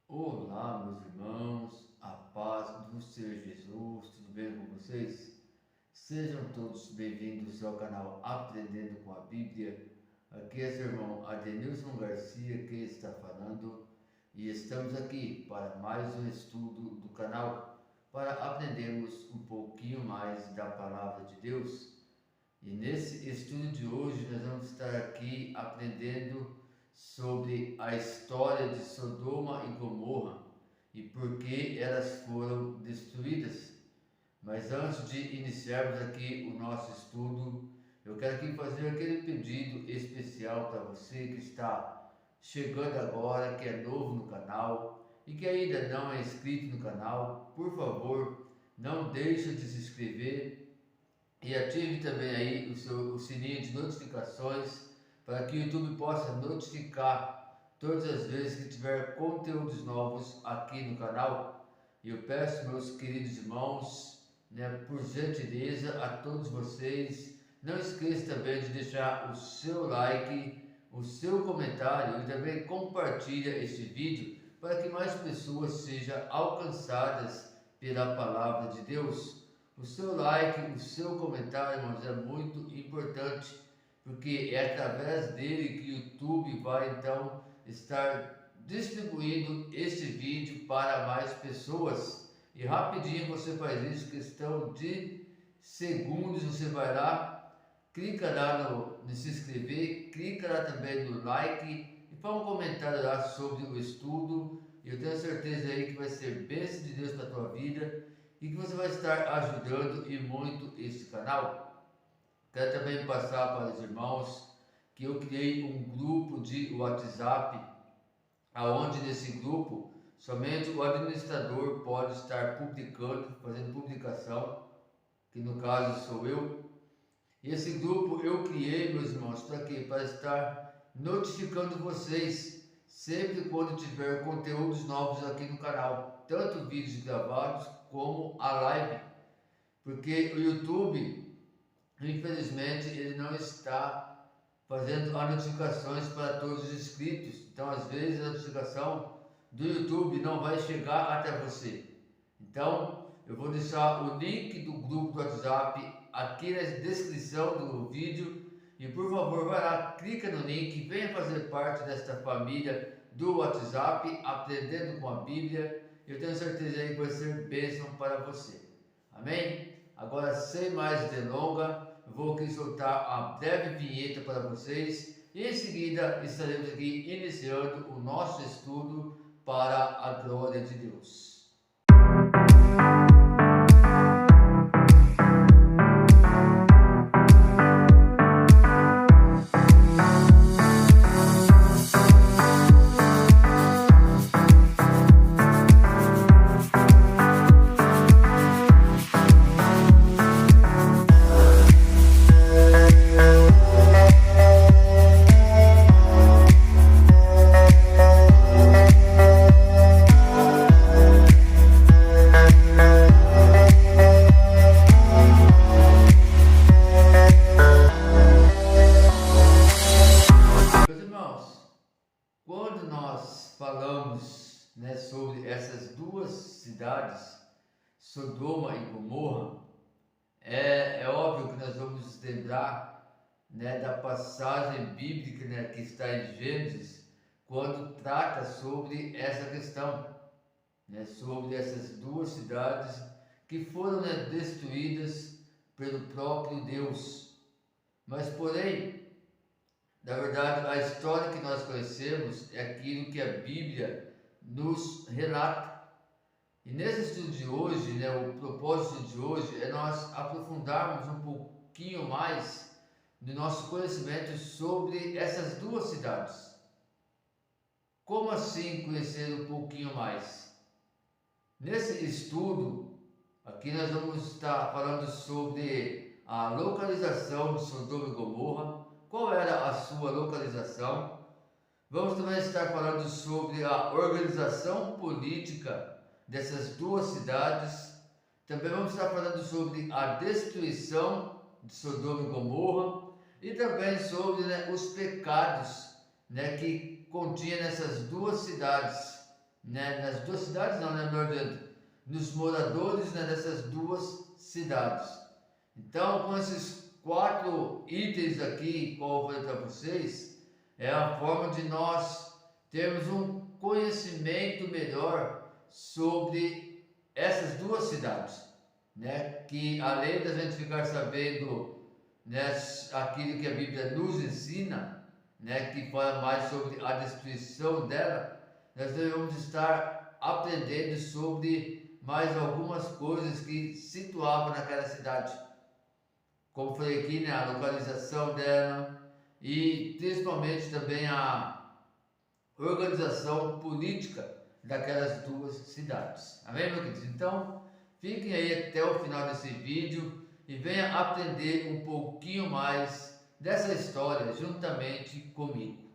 Olá, meus irmãos, a paz do Senhor Jesus, tudo bem com vocês? Sejam todos bem-vindos ao canal Aprendendo com a Bíblia. Aqui é seu irmão Adenilson Garcia que está falando e estamos aqui para mais um estudo do canal para aprendermos um pouquinho mais da Palavra de Deus. E nesse estudo de hoje nós vamos estar aqui aprendendo sobre a história de Sodoma e Gomorra e por que elas foram destruídas. Mas antes de iniciarmos aqui o nosso estudo, eu quero aqui fazer aquele pedido especial para você que está chegando agora, que é novo no canal e que ainda não é inscrito no canal. Por favor, não deixe de se inscrever e ative também aí o sininho de notificações para que o YouTube possa notificar todas as vezes que tiver conteúdos novos aqui no canal. E eu peço, meus queridos irmãos, por gentileza a todos vocês, não esqueça também de deixar o seu like, o seu comentário e também compartilha este vídeo para que mais pessoas sejam alcançadas pela palavra de Deus. O seu like, o seu comentário, irmãos, é muito importante, porque é através dele que o YouTube vai então estar distribuindo esse vídeo para mais pessoas. E rapidinho você faz isso, questão de segundos, você vai lá, clica lá no se inscrever, clica lá também no like e faz um comentário lá sobre o estudo. Eu tenho certeza aí que vai ser bênção de Deus para a tua vida e que você vai estar ajudando e muito este canal. Quero também passar para os irmãos que eu criei um grupo de WhatsApp, aonde nesse grupo somente o administrador pode estar publicando, fazendo publicação, que no caso sou eu. Esse grupo eu criei, meus irmãos, para quê? Para estar notificando vocês sempre quando tiver conteúdos novos aqui no canal, tanto vídeos gravados como a live, porque o YouTube, infelizmente, ele não está fazendo as notificações para todos os inscritos. Então, às vezes, a notificação do YouTube não vai chegar até você. Então, eu vou deixar o link do grupo do WhatsApp aqui na descrição do vídeo e, por favor, vai lá, clica no link e venha fazer parte desta família do WhatsApp, aprendendo com a Bíblia. Eu tenho certeza aí que vai ser bênção para você. Amém? Agora, sem mais delongas, vou aqui soltar a breve vinheta para vocês e em seguida estaremos aqui iniciando o nosso estudo para a glória de Deus. Quando nós falamos sobre essas duas cidades, Sodoma e Gomorra, é óbvio que nós vamos lembrar da passagem bíblica que está em Gênesis, quando trata sobre essa questão, sobre essas duas cidades que foram destruídas pelo próprio Deus. Mas, porém, na verdade, a história que nós conhecemos é aquilo que a Bíblia nos relata. E nesse estudo de hoje, o propósito de hoje é nós aprofundarmos um pouquinho mais no nosso conhecimento sobre essas duas cidades. Como assim conhecer um pouquinho mais? Nesse estudo, aqui nós vamos estar falando sobre a localização de Sodoma e Gomorra. Qual era a sua localização? Vamos também estar falando sobre a organização política dessas duas cidades. Também vamos estar falando sobre a destruição de Sodoma e Gomorra e também sobre os pecados que continha nessas duas cidades, né, nas duas cidades, não, né, melhor dizendo, nos moradores, né, dessas duas cidades. Então, com esses 4 itens aqui, como eu falei para vocês, é a forma de nós termos um conhecimento melhor sobre essas duas cidades, né? Que além da gente ficar sabendo, né, aquilo que a Bíblia nos ensina, né, que fala mais sobre a destruição dela, nós devemos estar aprendendo sobre mais algumas coisas que situavam naquela cidade, como falei aqui, né, a localização dela e principalmente também a organização política daquelas duas cidades. Amém, meu querido? Então, fiquem aí até o final desse vídeo e venha aprender um pouquinho mais dessa história juntamente comigo.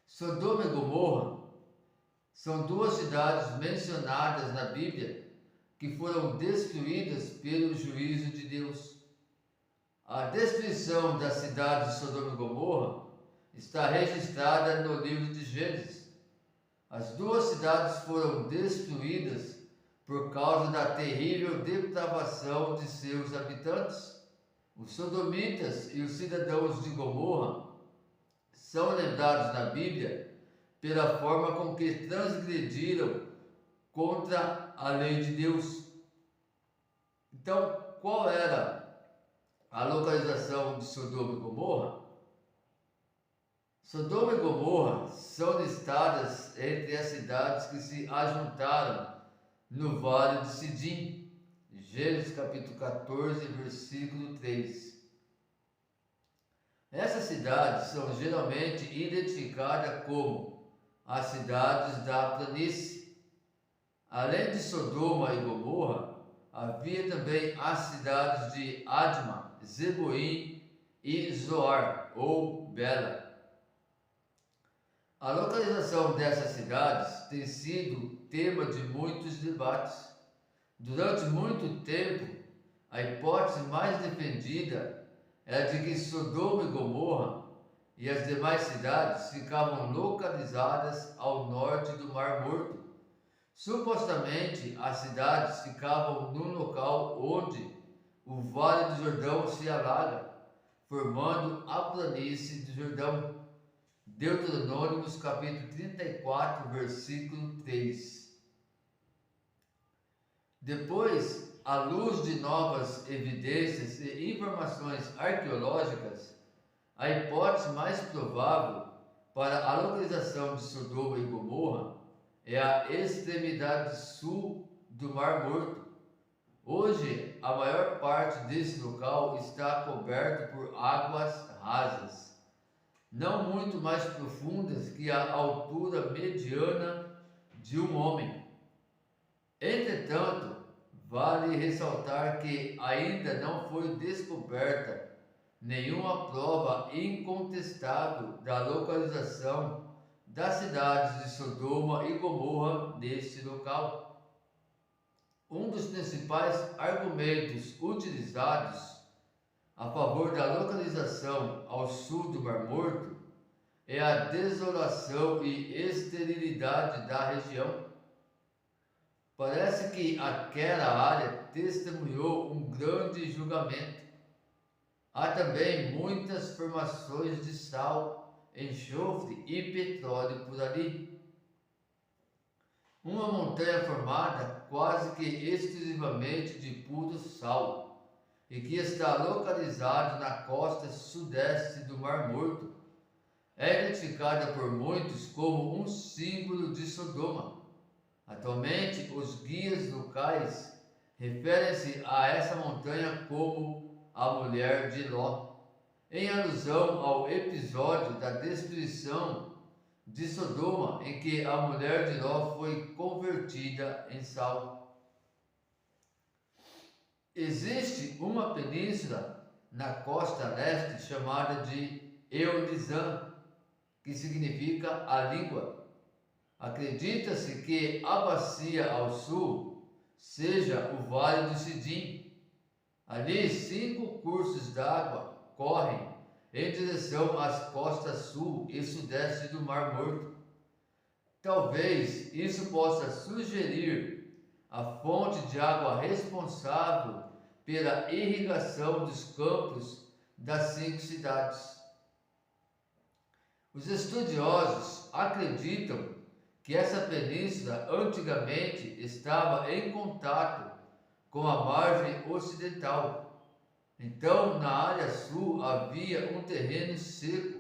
Sodoma e Gomorra são duas cidades mencionadas na Bíblia que foram destruídas pelo juízo de Deus. A destruição das cidades de Sodoma e Gomorra está registrada no livro de Gênesis. As duas cidades foram destruídas por causa da terrível depravação de seus habitantes. Os sodomitas e os cidadãos de Gomorra são lembrados na Bíblia pela forma com que transgrediram contra a lei de Deus. Então, qual era a localização de Sodoma e Gomorra? Sodoma e Gomorra são listadas entre as cidades que se ajuntaram no vale de Sidim, Gênesis capítulo 14, versículo 3. Essas cidades são geralmente identificadas como as cidades da planície. Além de Sodoma e Gomorra, havia também as cidades de Adma, Zeboim e Zoar, ou Bela. A localização dessas cidades tem sido tema de muitos debates. Durante muito tempo, a hipótese mais defendida era de que Sodoma e Gomorra e as demais cidades ficavam localizadas ao norte do Mar Morto. Supostamente, as cidades ficavam num local onde o Vale do Jordão se alaga, formando a planície do Jordão. Deuteronômios capítulo 34, versículo 3. Depois, à luz de novas evidências e informações arqueológicas, a hipótese mais provável para a localização de Sodoma e Gomorra é a extremidade sul do Mar Morto. Hoje, a maior parte desse local está coberto por águas rasas, não muito mais profundas que a altura mediana de um homem. Entretanto, vale ressaltar que ainda não foi descoberta nenhuma prova incontestável da localização das cidades de Sodoma e Gomorra neste local. Um dos principais argumentos utilizados a favor da localização ao sul do Mar Morto é a desolação e esterilidade da região. Parece que aquela área testemunhou um grande julgamento. Há também muitas formações de sal, enxofre e petróleo por ali. Uma montanha formada quase que exclusivamente de puro sal e que está localizado na costa sudeste do Mar Morto, é identificada por muitos como um símbolo de Sodoma. Atualmente, os guias locais referem-se a essa montanha como a mulher de Ló, em alusão ao episódio da destruição de Sodoma, em que a mulher de Ló foi convertida em sal. Existe uma península na costa leste chamada de Eulizã, que significa a língua. Acredita-se que a bacia ao sul seja o Vale do Sidim. Ali 5 cursos d'água correm em direção às costas sul e sudeste do Mar Morto. Talvez isso possa sugerir a fonte de água responsável pela irrigação dos campos das 5 cidades. Os estudiosos acreditam que essa península antigamente estava em contato com a margem ocidental. Então, na área sul havia um terreno seco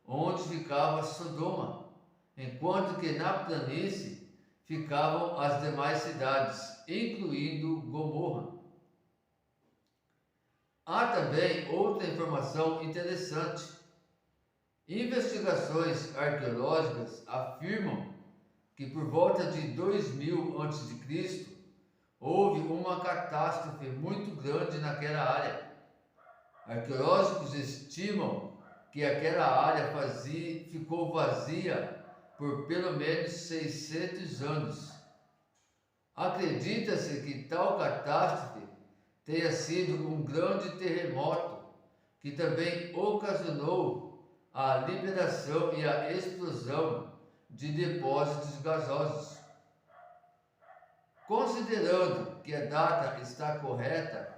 onde ficava Sodoma, enquanto que na planície ficavam as demais cidades, incluindo Gomorra. Há também outra informação interessante. Investigações arqueológicas afirmam que por volta de 2000 a.C. houve uma catástrofe muito grande naquela área. Arqueólogos estimam que aquela área ficou vazia por pelo menos 600 anos. Acredita-se que tal catástrofe tenha sido um grande terremoto que também ocasionou a liberação e a explosão de depósitos gasosos. Considerando que a data está correta,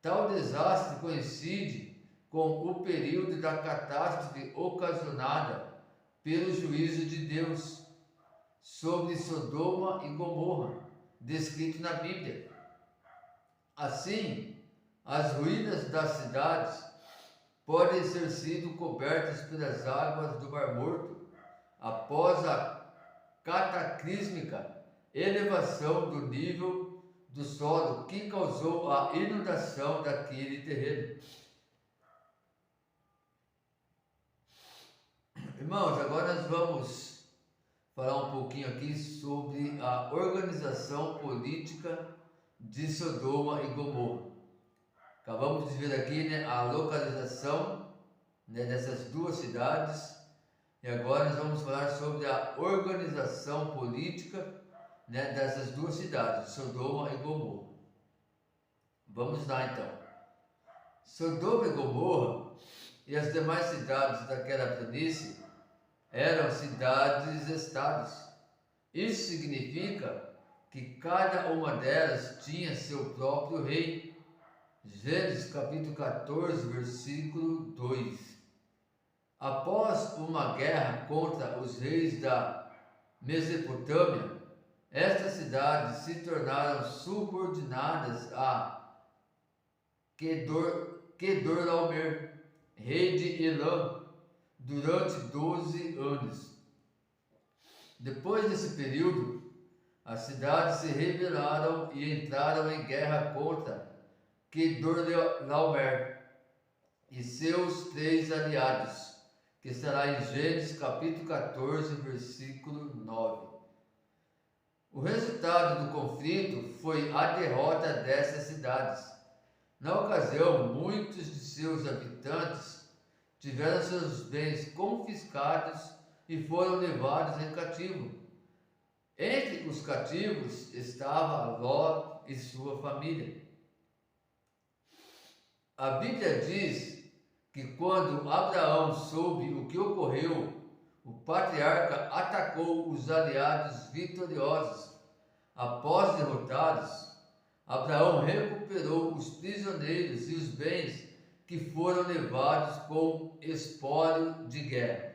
tal desastre coincide com o período da catástrofe ocasionada pelo juízo de Deus sobre Sodoma e Gomorra, descrito na Bíblia. Assim, as ruínas das cidades podem ter sido cobertas pelas águas do Mar Morto após a cataclísmica elevação do nível do solo que causou a inundação daquele terreno. Irmãos, agora nós vamos falar um pouquinho aqui sobre a organização política de Sodoma e Gomorra. Acabamos de ver aqui, né, a localização, né, dessas duas cidades, e agora nós vamos falar sobre a organização política, né, dessas duas cidades, Sodoma e Gomorra. Vamos lá então. Sodoma e Gomorra e as demais cidades daquela planície eram cidades-estados. Isso significa que cada uma delas tinha seu próprio rei. Gênesis capítulo 14, versículo 2. Após uma guerra contra os reis da Mesopotâmia, estas cidades se tornaram subordinadas a Quedorlaomer, rei de Elam, durante 12 anos. Depois desse período, as cidades se rebelaram e entraram em guerra contra Quedorlaomer e seus 3 aliados, que estará em Gênesis capítulo 14, versículo 9. O resultado do conflito foi a derrota dessas cidades. Na ocasião, muitos de seus habitantes tiveram seus bens confiscados e foram levados em cativo. Entre os cativos estava Ló e sua família. A Bíblia diz que quando Abraão soube o que ocorreu, o patriarca atacou os aliados vitoriosos. Após derrotados, Abraão recuperou os prisioneiros e os bens que foram levados com espólio de guerra.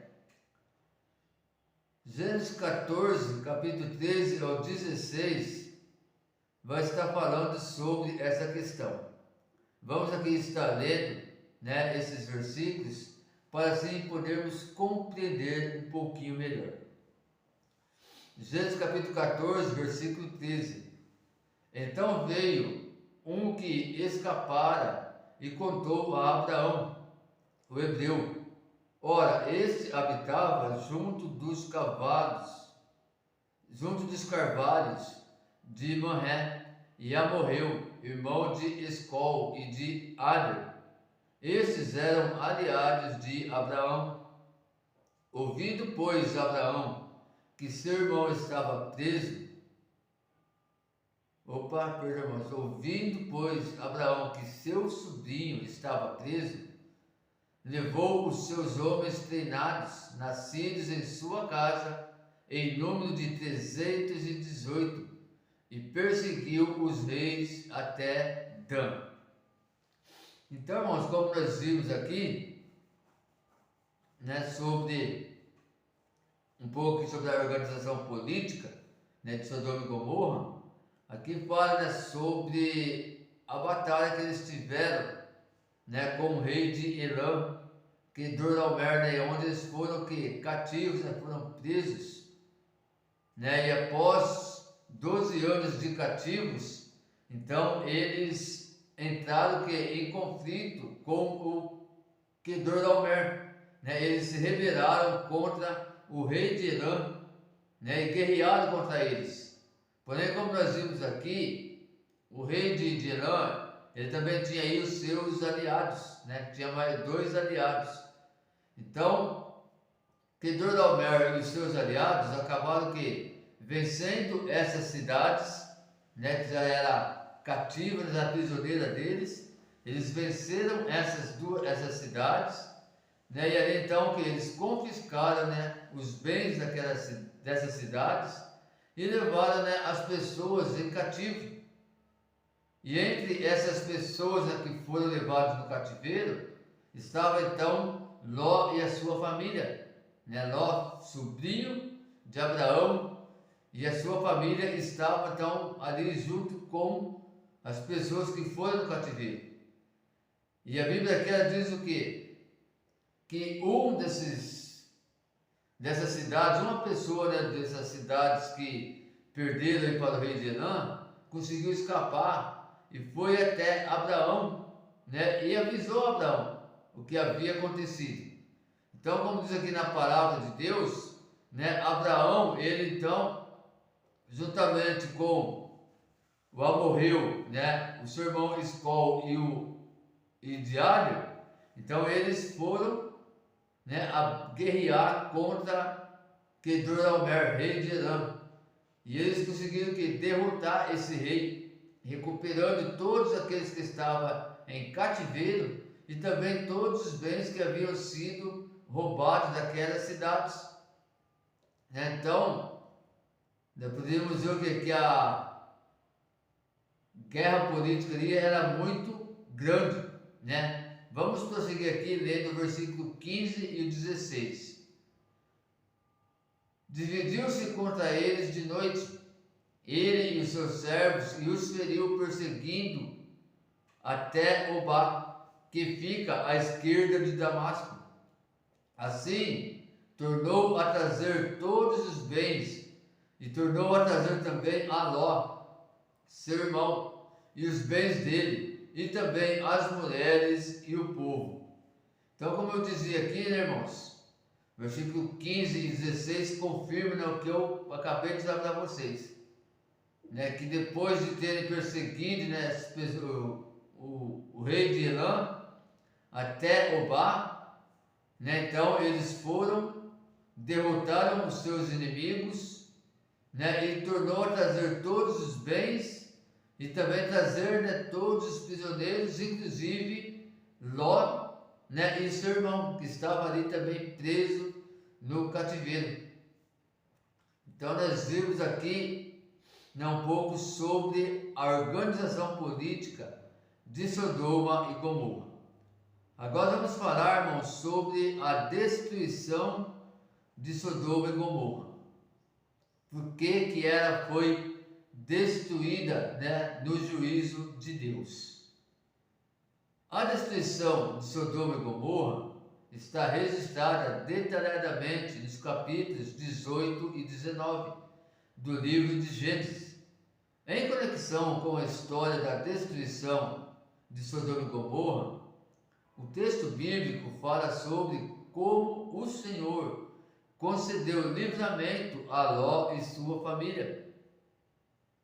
Gênesis 14, capítulo 13 ao 16, vai estar falando sobre essa questão. Vamos aqui estar lendo, né, esses versículos, para assim podermos compreender um pouquinho melhor. Gênesis capítulo 14, versículo 13. Então veio um que escapara e contou a Abraão, o hebreu. Ora, este habitava junto dos carvalhos de Manré, e Amorreu, irmão de Escol e de Aner. Estes eram aliados de Abraão. Ouvindo, pois, Abraão que seu irmão estava preso, ouvindo, pois, Abraão que seu sobrinho estava preso, levou os seus homens treinados, nascidos em sua casa, em número de 318, e perseguiu os reis até Dan. Então, irmãos, como nós vimos aqui, né, sobre um pouco sobre a organização política, né, de Sodoma e Gomorra, aqui fala, né, sobre a batalha que eles tiveram, né, com o rei de Elam, Kedorlaomer, né, onde eles foram cativos, né, foram presos, né, e após 12 anos de cativos, então eles entraram em conflito com o Kedorlaomer, né, eles se rebelaram contra o rei de Elam, né, e guerrearam contra eles. Porém, como nós vimos aqui, o rei de Elam, ele também tinha aí os seus aliados, né, tinha mais 2 aliados. Então, Kedorlaomer e os seus aliados acabaram vencendo essas cidades, né, que já era cativa, já prisioneira deles. Eles venceram essas cidades, né, e ali então que eles confiscaram, né, os bens dessas cidades e levaram, né, as pessoas em cativo. E entre essas pessoas, né, que foram levadas no cativeiro, estava então Ló e a sua família, né? Ló, sobrinho de Abraão, e a sua família estava então ali junto com as pessoas que foram no cativeiro. E a Bíblia aqui diz o quê? Que dessas cidades, uma pessoa, né, dessas cidades que perderam para o rei de Elam, conseguiu escapar e foi até Abraão, né, e avisou Abraão o que havia acontecido. Então, como diz aqui na palavra de Deus, né, Abraão, ele então, juntamente com o amorreu, né, o seu irmão Escol e Diário, então eles foram, né, a guerrear contra Kedorlaomer, rei de Elam. E eles conseguiram derrotar esse rei, recuperando todos aqueles que estavam em cativeiro e também todos os bens que haviam sido roubados daquelas cidades. Então, nós podemos ver que a guerra política ali era muito grande, né? Vamos prosseguir aqui lendo o versículo 15 e o 16. Dividiu-se contra eles de noite, ele e os seus servos, e os feriu perseguindo até Obá, que fica à esquerda de Damasco. Assim, tornou a trazer todos os bens, e tornou a trazer também a Ló, seu irmão, e os bens dele, e também as mulheres e o povo. Então, como eu dizia aqui, né, irmãos, versículo 15 e 16 confirmam, né, o que eu acabei de dar para vocês, né, que depois de terem perseguido, né, o rei de Elam até Obá, né, então eles derrotaram os seus inimigos, né, e tornou a trazer todos os bens e também trazer, né, todos os prisioneiros, inclusive Ló, né, e seu irmão, que estava ali também preso no cativeiro. Então nós vimos aqui, né, um pouco sobre a organização política de Sodoma e Gomorra. Agora vamos falar, irmãos, sobre a destruição de Sodoma e Gomorra. Por que ela foi destruída, né, no juízo de Deus? A destruição de Sodoma e Gomorra está registrada detalhadamente nos capítulos 18 e 19 do livro de Gênesis. Em conexão com a história da destruição de Sodoma e Gomorra, o texto bíblico fala sobre como o Senhor concedeu livramento a Ló e sua família.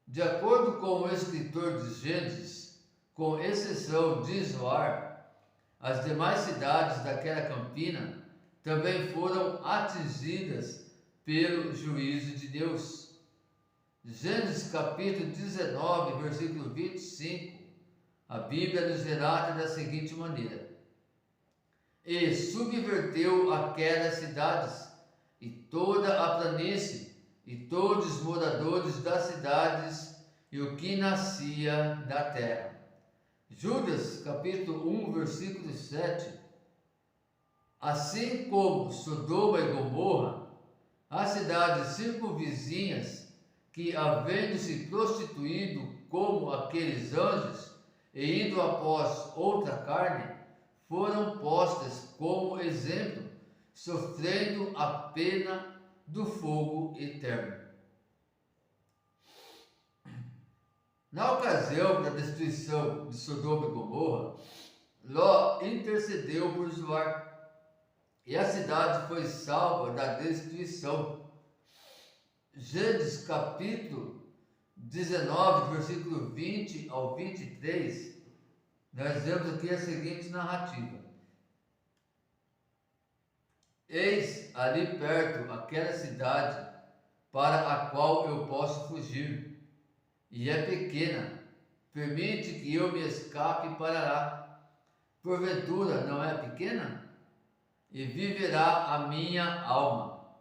De acordo com o escritor de Gênesis, com exceção de Zoar, as demais cidades daquela campina também foram atingidas pelo juízo de Deus. Gênesis capítulo 19, versículo 25, a Bíblia nos relata da seguinte maneira: e subverteu aquelas cidades e toda a planície e todos os moradores das cidades e o que nascia da terra. Judas, capítulo 1, versículo 7. Assim como Sodoma e Gomorra, as cidades circunvizinhas, que havendo se prostituído como aqueles anjos, e indo após outra carne, foram postas como exemplo, sofrendo a pena do fogo eterno. Na ocasião da destruição de Sodoma e Gomorra, Ló intercedeu por Zoar, e a cidade foi salva da destruição. Gênesis capítulo 19, versículo 20 ao 23, nós vemos aqui a seguinte narrativa. Eis ali perto aquela cidade para a qual eu posso fugir, e é pequena, permite que eu me escape para lá. Porventura não é pequena? E viverá a minha alma.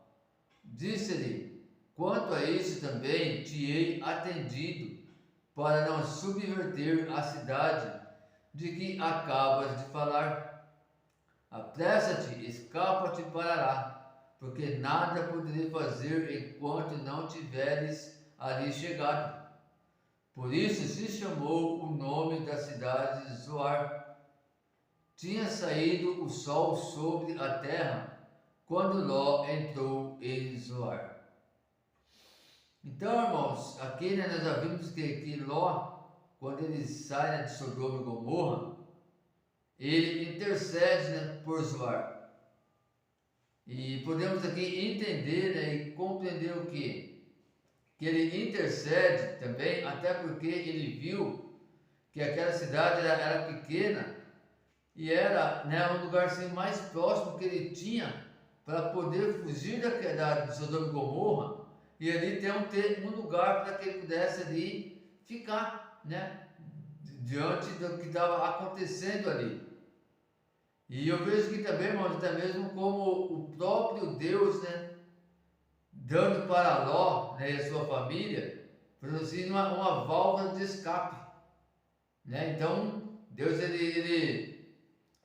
Disse-lhe: quanto a isso também te hei atendido, para não subverter a cidade de que acabas de falar. Apressa-te, escapa-te para lá, porque nada poderei fazer enquanto não tiveres ali chegado. Por isso se chamou o nome da cidade de Zoar. Tinha saído o sol sobre a terra quando Ló entrou em Zoar. Então, irmãos, aqui nós já vimos que Ló, quando ele sai de Sodoma e Gomorra, ele intercede por Zoar. E podemos aqui entender e compreender o quê? Que ele intercede também, até porque ele viu que aquela cidade era pequena e era um lugar assim, mais próximo que ele tinha para poder fugir de Sodoma e Gomorra e ali ter um lugar para que ele pudesse ali ficar, diante do que estava acontecendo ali. E eu vejo que também, irmãos, até mesmo como o próprio Deus, dando para Ló, e a sua família, produzindo uma válvula de escape, Então, Deus, ele,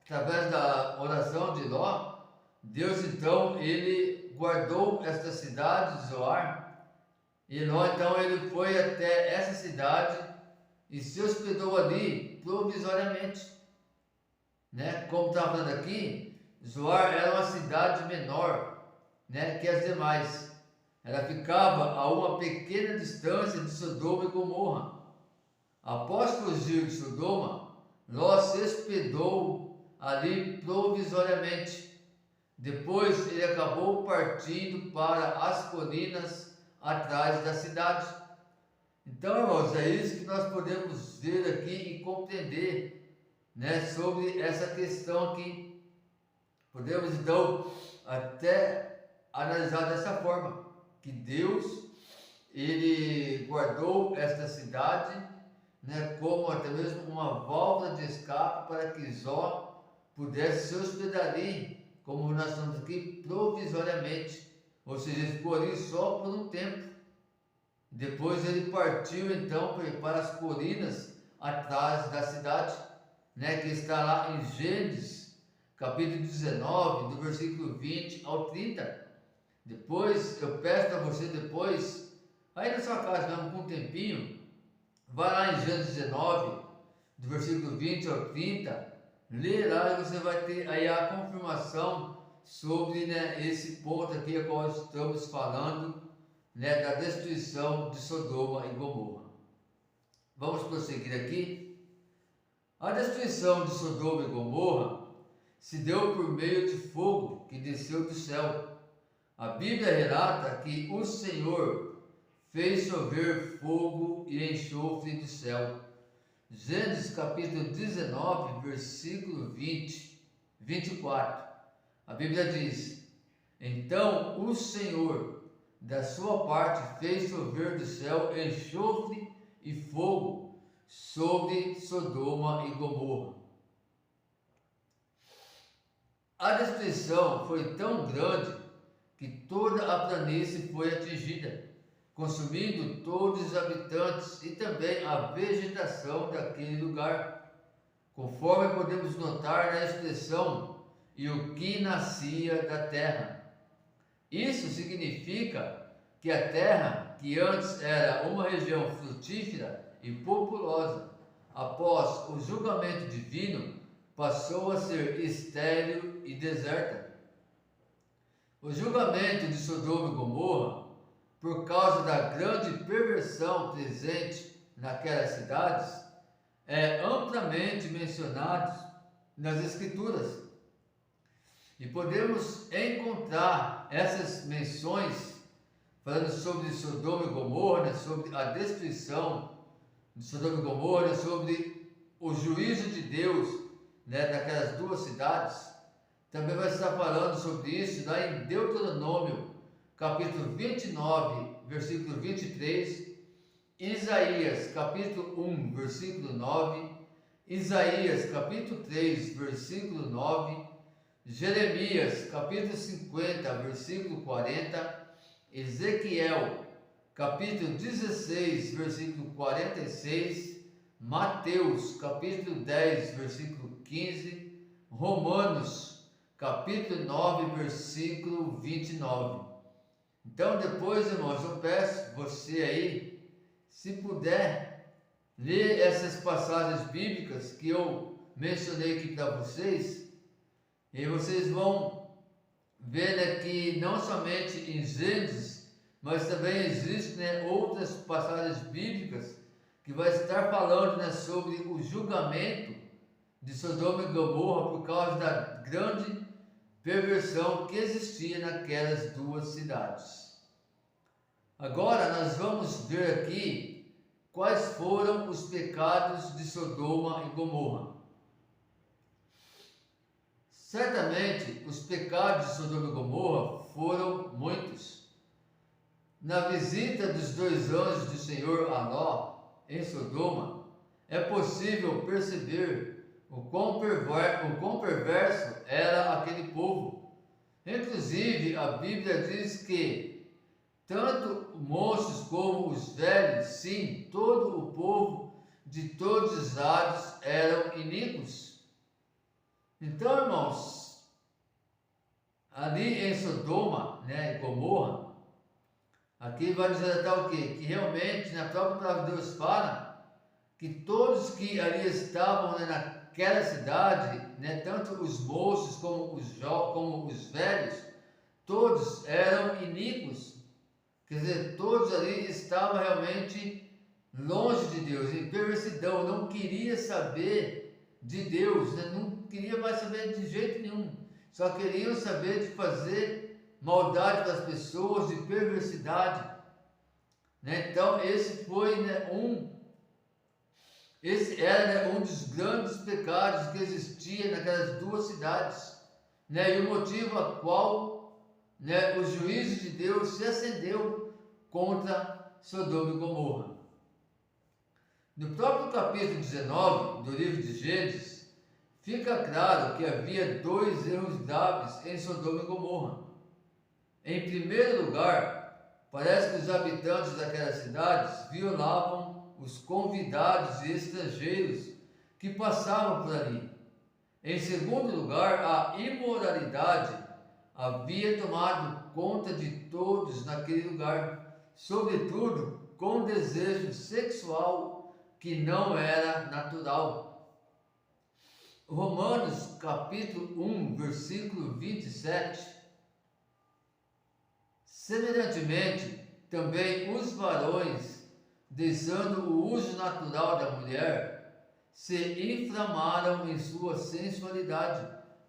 através da oração de Ló, Deus, então, ele guardou esta cidade de Zoar, e Ló, então, ele foi até essa cidade e se hospedou ali provisoriamente. Como está falando aqui, Zoar era uma cidade menor, que as demais. Ela ficava a uma pequena distância de Sodoma e Gomorra. Após fugir de Sodoma, Ló se hospedou ali provisoriamente. Depois ele acabou partindo para as colinas atrás da cidade. Então, irmãos, é isso que nós podemos ver aqui e compreender, sobre essa questão aqui. Podemos então até analisar dessa forma, que Deus, ele guardou esta cidade, como até mesmo uma válvula de escape para que Ló pudesse se hospedar ali, como nós estamos aqui, provisoriamente, ou seja, ele ficou ali só por um tempo. Depois ele partiu então para as colinas atrás da cidade, que está lá em Gênesis, capítulo 19, do versículo 20 ao 30. Depois, eu peço para você depois, aí na sua casa, mesmo com um tempinho, vai lá em Gênesis 19, do versículo 20 ao 30, lê lá e você vai ter aí a confirmação sobre esse ponto aqui a qual estamos falando, da destruição de Sodoma e Gomorra. Vamos prosseguir aqui. A destruição de Sodoma e Gomorra se deu por meio de fogo que desceu do céu. A Bíblia relata que o Senhor fez chover fogo e enxofre do céu. Gênesis capítulo 19, versículo 24. A Bíblia diz: então o Senhor, da sua parte, fez chover do céu enxofre e fogo sobre Sodoma e Gomorra. A destruição foi tão grande que toda a planície foi atingida. consumindo todos os habitantes e também a vegetação daquele lugar, conforme podemos notar na expressão "e o que nascia da terra". Isso significa que a terra, que antes era uma região frutífera e populosa, após o julgamento divino, passou a ser estéril e deserta. O julgamento de Sodoma e Gomorra, por causa da grande perversão presente naquelas cidades, é amplamente mencionado nas Escrituras. E podemos encontrar essas menções falando sobre Sodoma e Gomorra, né, sobre a destruição de Sodoma e Gomorra, sobre o juízo de Deus, né, daquelas duas cidades. Também vai estar falando sobre isso lá em Deuteronômio, capítulo 29, versículo 23, Isaías, capítulo 1, versículo 9, Isaías, capítulo 3, versículo 9, Jeremias, capítulo 50, versículo 40, Ezequiel, capítulo 16, versículo 46, Mateus, capítulo 10, versículo 15, Romanos, capítulo 9, versículo 29. Então, depois, irmãos, eu peço você aí, se puder, ler essas passagens bíblicas que eu mencionei aqui para vocês, e vocês vão ver, né, que não somente em Gênesis, mas também existem, né, outras passagens bíblicas que vai estar falando, né, sobre o julgamento de Sodoma e Gomorra por causa da grande perversão que existia naquelas duas cidades. Agora nós vamos ver aqui quais foram os pecados de Sodoma e Gomorra. Certamente os pecados de Sodoma e Gomorra foram muitos. Na visita dos 2 anjos do Senhor a Ló em Sodoma, é possível perceber o quão perverso era aquele povo. Inclusive, a Bíblia diz que tanto moços como os velhos, sim, todo o povo de todos os lados eram iníquos. Então, irmãos, ali em Sodoma, né, e Gomorra, aqui vai nos relatar o quê? Que realmente, na própria palavra de Deus fala que todos que ali estavam, né, naquela cidade, né, tanto os moços como os velhos, todos eram iníquos. Quer dizer, todos ali estavam realmente longe de Deus, em perversidão, não queria saber de Deus, né? Não queria mais saber de jeito nenhum, só queriam saber de fazer maldade das pessoas, de perversidade, né? Então esse foi, né, esse era, né, um dos grandes pecados que existia naquelas duas cidades, né? E o motivo a qual, né, o juízo de Deus se acendeu contra Sodoma e Gomorra. No próprio capítulo 19 do livro de Gênesis, fica claro que havia 2 erros graves em Sodoma e Gomorra. Em primeiro lugar, parece que os habitantes daquelas cidades violavam os convidados e estrangeiros que passavam por ali. Em segundo lugar, a imoralidade havia tomado conta de todos naquele lugar, sobretudo com desejo sexual que não era natural. Romanos capítulo 1, versículo 27. Semelhantemente, também os varões, deixando o uso natural da mulher, se inflamaram em sua sensualidade,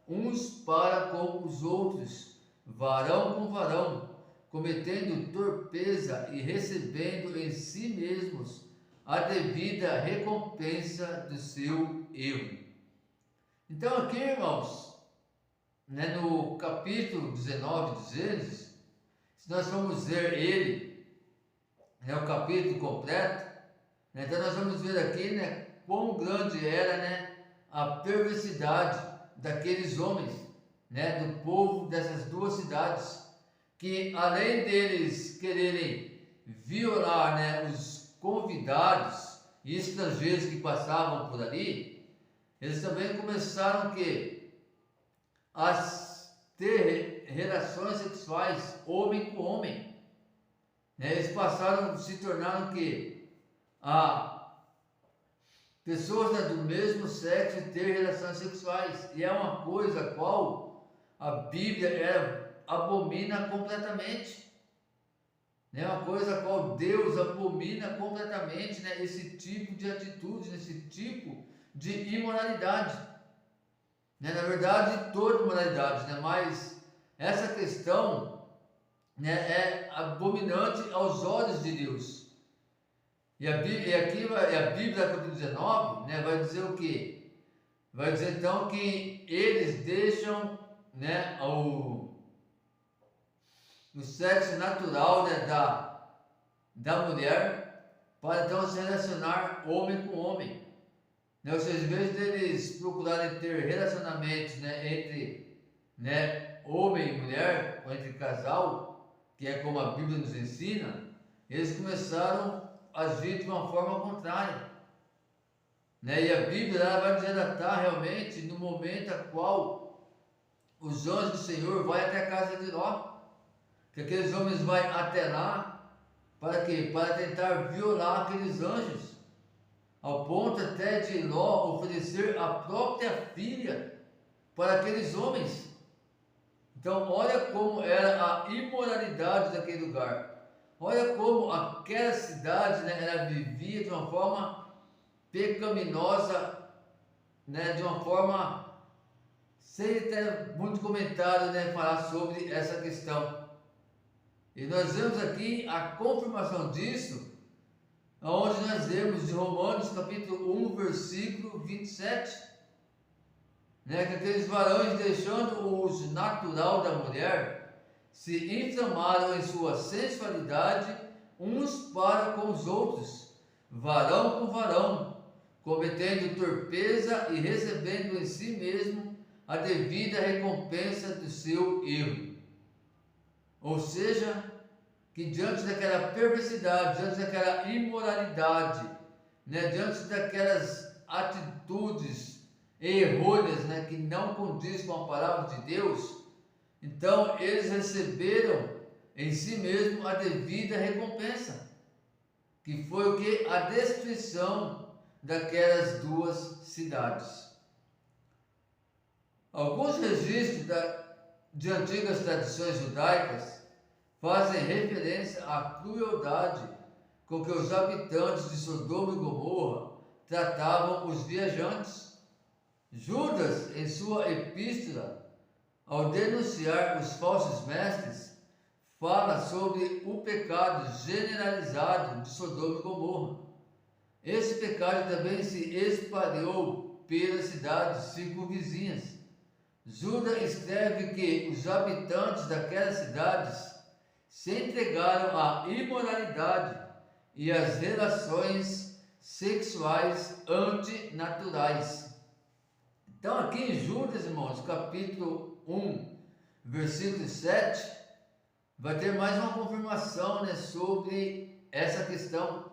uns para com os outros, varão com varão, cometendo torpeza e recebendo em si mesmos a devida recompensa do seu erro. Então aqui, irmãos, né, no capítulo 19 de Gênesis, se nós formos ver ele, né, o capítulo completo, né, então nós vamos ver aqui, né, quão grande era, né, a perversidade daqueles homens, né, do povo dessas duas cidades, que além deles quererem violar, né, os convidados e estrangeiros que passavam por ali, eles também começaram a ter relações sexuais homem com homem, né? Eles se tornaram pessoas, né, do mesmo sexo ter relações sexuais, e é uma coisa a qual a Bíblia abomina completamente, né? Uma coisa a qual Deus abomina completamente, né? Esse tipo de atitude, esse tipo de imoralidade, né? Na verdade, toda imoralidade, né? Mas essa questão, né, é abominante aos olhos de Deus. E a Bíblia, capítulo 19, né, vai dizer o quê? Vai dizer então que eles deixam, né, o sexo natural, né, da mulher para então se relacionar homem com homem. Né? Ou seja, em vez deles procurarem ter relacionamentos, né, entre, né, homem e mulher, ou entre casal, que é como a Bíblia nos ensina, eles começaram a agir de uma forma contrária, né? E a Bíblia ela vai nos relatar realmente no momento a qual os anjos do Senhor vão até a casa de Ló, que aqueles homens vão até lá para quê? Para tentar violar aqueles anjos, ao ponto até de Ló oferecer a própria filha para aqueles homens. Então, olha como era a imoralidade daquele lugar. Olha como aquela cidade, né, ela vivia de uma forma pecaminosa, né, de uma forma sem ter muito comentário, né, falar sobre essa questão. E nós vemos aqui a confirmação disso, onde nós vemos de Romanos capítulo 1, versículo 27, né, que aqueles varões, deixando o uso natural da mulher, se inflamaram em sua sensualidade uns para com os outros, varão com varão, cometendo torpeza e recebendo em si mesmo a devida recompensa do seu erro. Ou seja, que diante daquela perversidade, diante daquela imoralidade, né, diante daquelas atitudes errôneas, né, que não condiz com a palavra de Deus, então eles receberam em si mesmo a devida recompensa, que foi o que? A destruição daquelas duas cidades. Alguns registros de antigas tradições judaicas fazem referência à crueldade com que os habitantes de Sodoma e Gomorra tratavam os viajantes. Judas, em sua epístola, ao denunciar os falsos mestres, fala sobre o pecado generalizado de Sodoma e Gomorra. Esse pecado também se espalhou pelas cidades circunvizinhas. Judas escreve que os habitantes daquelas cidades se entregaram à imoralidade e às relações sexuais antinaturais. Então, aqui em Judas, irmãos, capítulo 1, versículo 7, vai ter mais uma confirmação, né, sobre essa questão,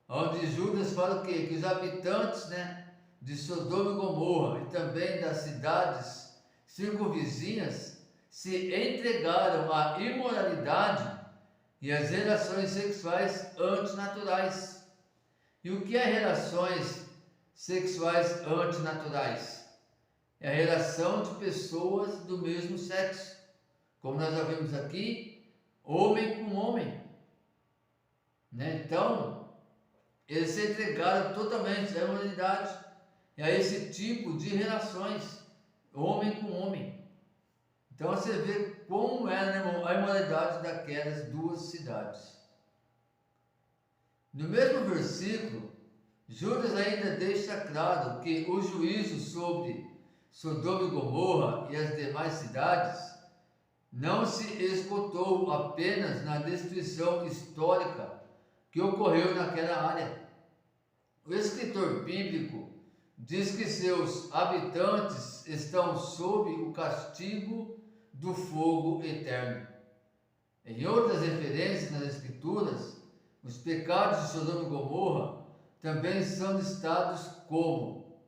onde Judas fala o quê? Que os habitantes, né, de Sodoma e Gomorra e também das cidades circunvizinhas se entregaram à imoralidade e às relações sexuais antinaturais. E o que é relações sexuais antinaturais? É a relação de pessoas do mesmo sexo, como nós já vimos aqui, homem com homem, né? Então, eles se entregaram totalmente à imoralidade e a esse tipo de relações, homem com homem. Então você vê como era a imoralidade daquelas duas cidades. No mesmo versículo, Judas ainda deixa claro que o juízo sobre Sodoma e Gomorra e as demais cidades não se esgotou apenas na destruição histórica que ocorreu naquela área. O escritor bíblico diz que seus habitantes estão sob o castigo do fogo eterno. Em outras referências nas Escrituras, os pecados de Sodoma e Gomorra também são listados como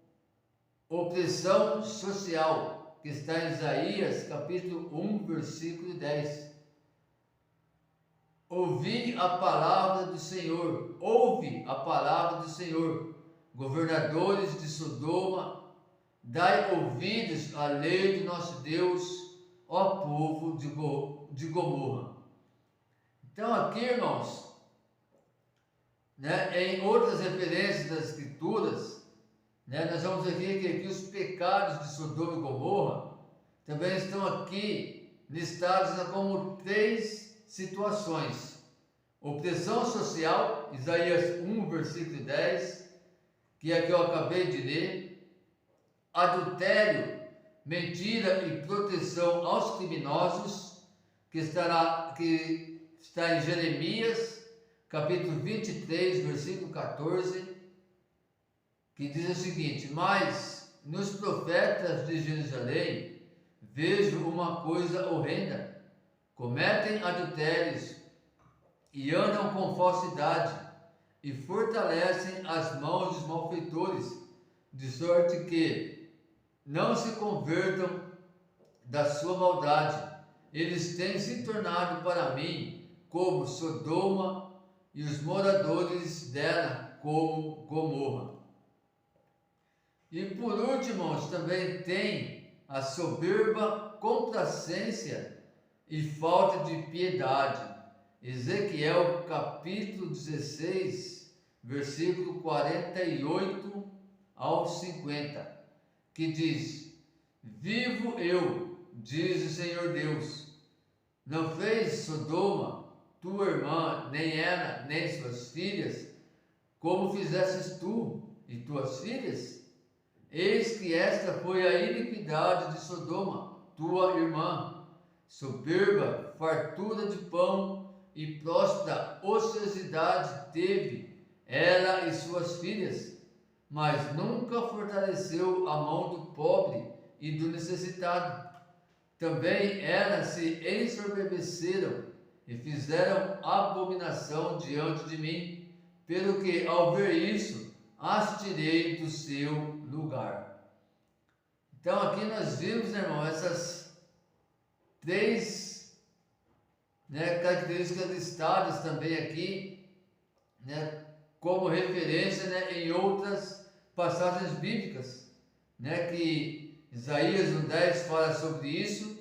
opressão social, que está em Isaías capítulo 1, versículo 10. Ouvi a palavra do Senhor, ouve a palavra do Senhor, governadores de Sodoma, dai ouvidos à lei do nosso Deus, ó povo de Gomorra. Então aqui, irmãos, em outras referências das Escrituras, nós vamos ver que aqui os pecados de Sodoma e Gomorra também estão aqui listados como 3 situações: opressão social, Isaías 1, versículo 10, que é que eu acabei de ler, adultério, mentira e proteção aos criminosos, que está em Jeremias capítulo 23, versículo 14, que diz o seguinte: mas nos profetas de Jerusalém vejo uma coisa horrenda, cometem adultérios e andam com falsidade e fortalecem as mãos dos malfeitores, de sorte que não se convertam da sua maldade. Eles têm se tornado para mim como Sodoma e os moradores dela como Gomorra. E por último, irmãos, também tem a soberba, complacência e falta de piedade. Ezequiel capítulo 16, versículo 48 ao 50, que diz: vivo eu, diz o Senhor Deus, não fez Sodoma, tua irmã, nem ela, nem suas filhas, como fizesses tu e tuas filhas? Eis que esta foi a iniquidade de Sodoma, tua irmã, soberba, fartura de pão e próspera ociosidade teve ela e suas filhas, mas nunca fortaleceu a mão do pobre e do necessitado. Também elas se ensoberbeceram e fizeram abominação diante de mim, pelo que, ao ver isso, as tirei do seu lugar. Então aqui nós vimos, irmão, essas 3 características listadas também aqui, como referência em outras passagens bíblicas, que Isaías 1:10 fala sobre isso,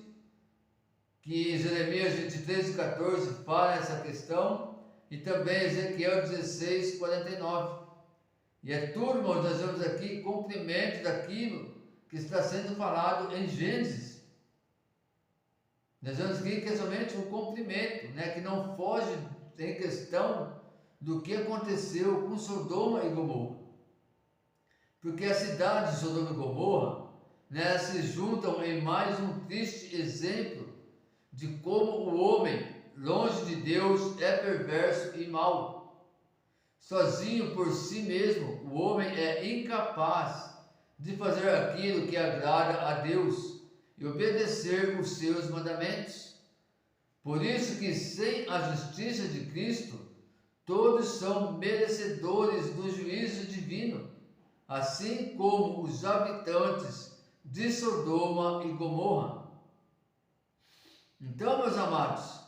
que Jeremias 23:14 fala essa questão, e também Ezequiel 16:49. E é tudo, irmãos, nós vemos aqui cumprimento daquilo que está sendo falado em Gênesis. Nós vemos aqui que é somente um cumprimento, que não foge em questão do que aconteceu com Sodoma e Gomorra. Porque a cidade de Sodoma e Gomorra, se juntam em mais um triste exemplo de como o homem, longe de Deus, é perverso e mau. Sozinho por si mesmo, o homem é incapaz de fazer aquilo que agrada a Deus e obedecer os seus mandamentos. Por isso que sem a justiça de Cristo, todos são merecedores do juízo divino, assim como os habitantes de Sodoma e Gomorra. Então, meus amados,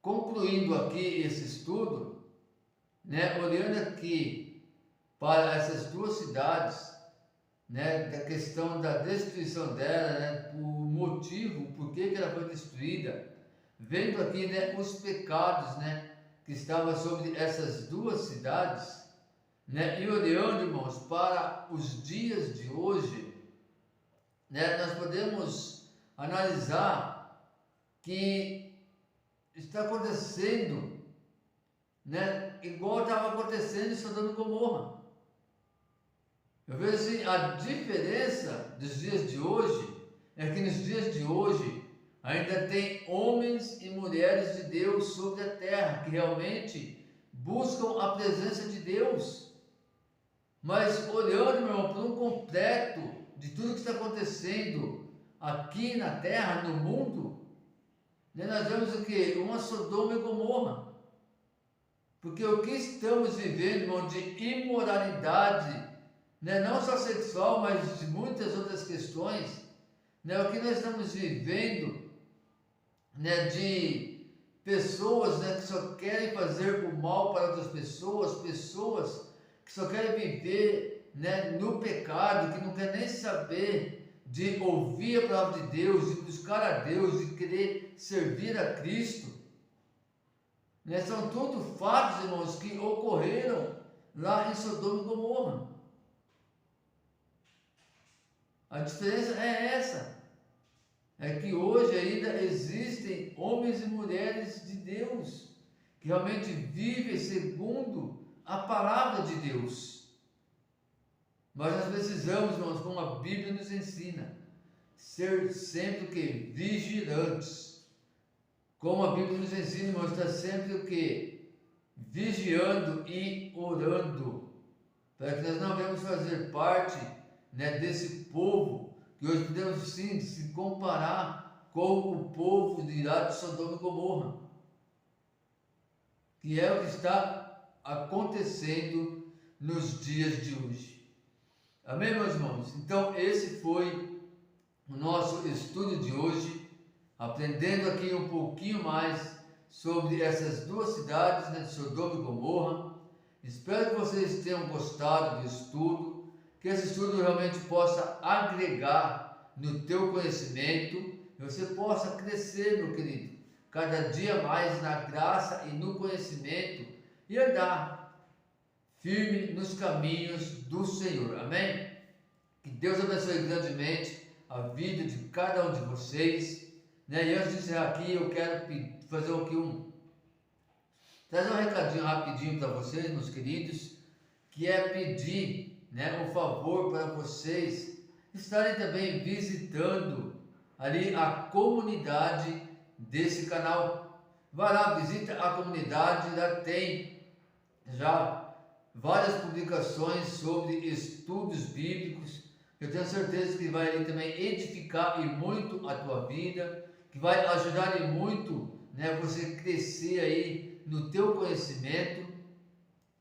concluindo aqui esse estudo, olhando aqui para essas 2 cidades, da questão da destruição dela, o motivo, por que ela foi destruída, vendo aqui os pecados que estavam sobre essas 2 cidades, e olhando, irmãos, para os dias de hoje, nós podemos analisar que está acontecendo, igual estava acontecendo em Sodoma e Gomorra. Eu vejo assim, a diferença dos dias de hoje é que nos dias de hoje ainda tem homens e mulheres de Deus sobre a terra que realmente buscam a presença de Deus. Mas olhando, meu irmão, para um completo de tudo que está acontecendo aqui na terra, no mundo, nós vemos o que? Uma Sodoma e Gomorra. Porque o que estamos vivendo, irmão, de imoralidade, né, não só sexual, mas de muitas outras questões, né, o que nós estamos vivendo, né, de pessoas, né, que só querem fazer o mal para outras pessoas, pessoas que só querem viver, né, no pecado, que não quer nem saber de ouvir a palavra de Deus, de buscar a Deus, de querer servir a Cristo, né? São tudo fatos, irmãos, que ocorreram lá em Sodoma e Gomorra. A diferença é essa, é que hoje ainda existem homens e mulheres de Deus, que realmente vivem segundo a palavra de Deus. Mas nós precisamos, irmãos, como a Bíblia nos ensina, ser sempre o que? Vigilantes. Como a Bíblia nos ensina, irmãos, estar sempre o que? Vigiando e orando, para que nós não venhamos fazer parte, né, desse povo, que hoje podemos sim se comparar com o povo de lá de Sodoma e Gomorra, que é o que está acontecendo nos dias de hoje. Amém, meus irmãos? Então, esse foi o nosso estudo de hoje, aprendendo aqui um pouquinho mais sobre essas duas cidades, né, de Sodoma e Gomorra. Espero que vocês tenham gostado do estudo, que esse estudo realmente possa agregar no teu conhecimento, e você possa crescer, meu querido, cada dia mais na graça e no conhecimento, e andar firme nos caminhos do Senhor. Amém? Que Deus abençoe grandemente a vida de cada um de vocês, né? E antes de encerrar aqui, eu quero fazer aqui trazer um recadinho rapidinho para vocês, meus queridos, que é pedir, né, um favor para vocês estarem também visitando ali a comunidade desse canal. Vai lá, visita a comunidade, lá tem já várias publicações sobre estudos bíblicos. Eu tenho certeza que vai ali também edificar e muito a tua vida, que vai ajudar e muito, né, você crescer aí no teu conhecimento.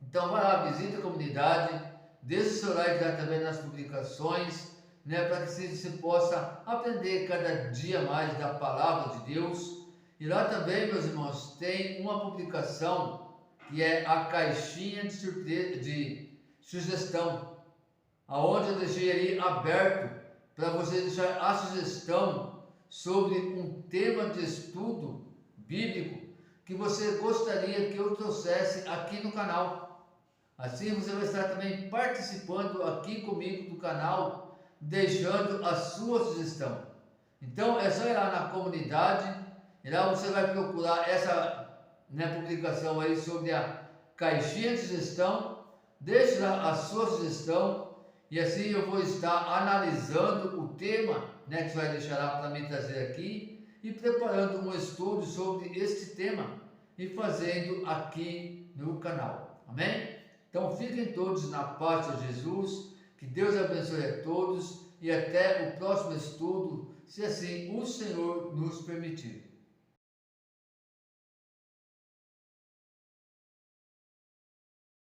Então vai lá, visita a comunidade, deixa o seu like lá também nas publicações, né, para que você possa aprender cada dia mais da palavra de Deus. E lá também, meus irmãos, tem uma publicação que é a caixinha de surpresa, de sugestão, aonde eu deixei ali aberto para você deixar a sugestão sobre um tema de estudo bíblico que você gostaria que eu trouxesse aqui no canal. Assim você vai estar também participando aqui comigo do canal, deixando a sua sugestão. Então é só ir lá na comunidade, e lá você vai procurar essa, né, publicação aí sobre a caixinha de sugestão, deixe lá a sua sugestão, e assim eu vou estar analisando o tema, né, que você vai deixar lá para mim trazer aqui, e preparando um estudo sobre este tema e fazendo aqui no canal. Amém? Então fiquem todos na paz de Jesus, que Deus abençoe a todos e até o próximo estudo, se assim o Senhor nos permitir.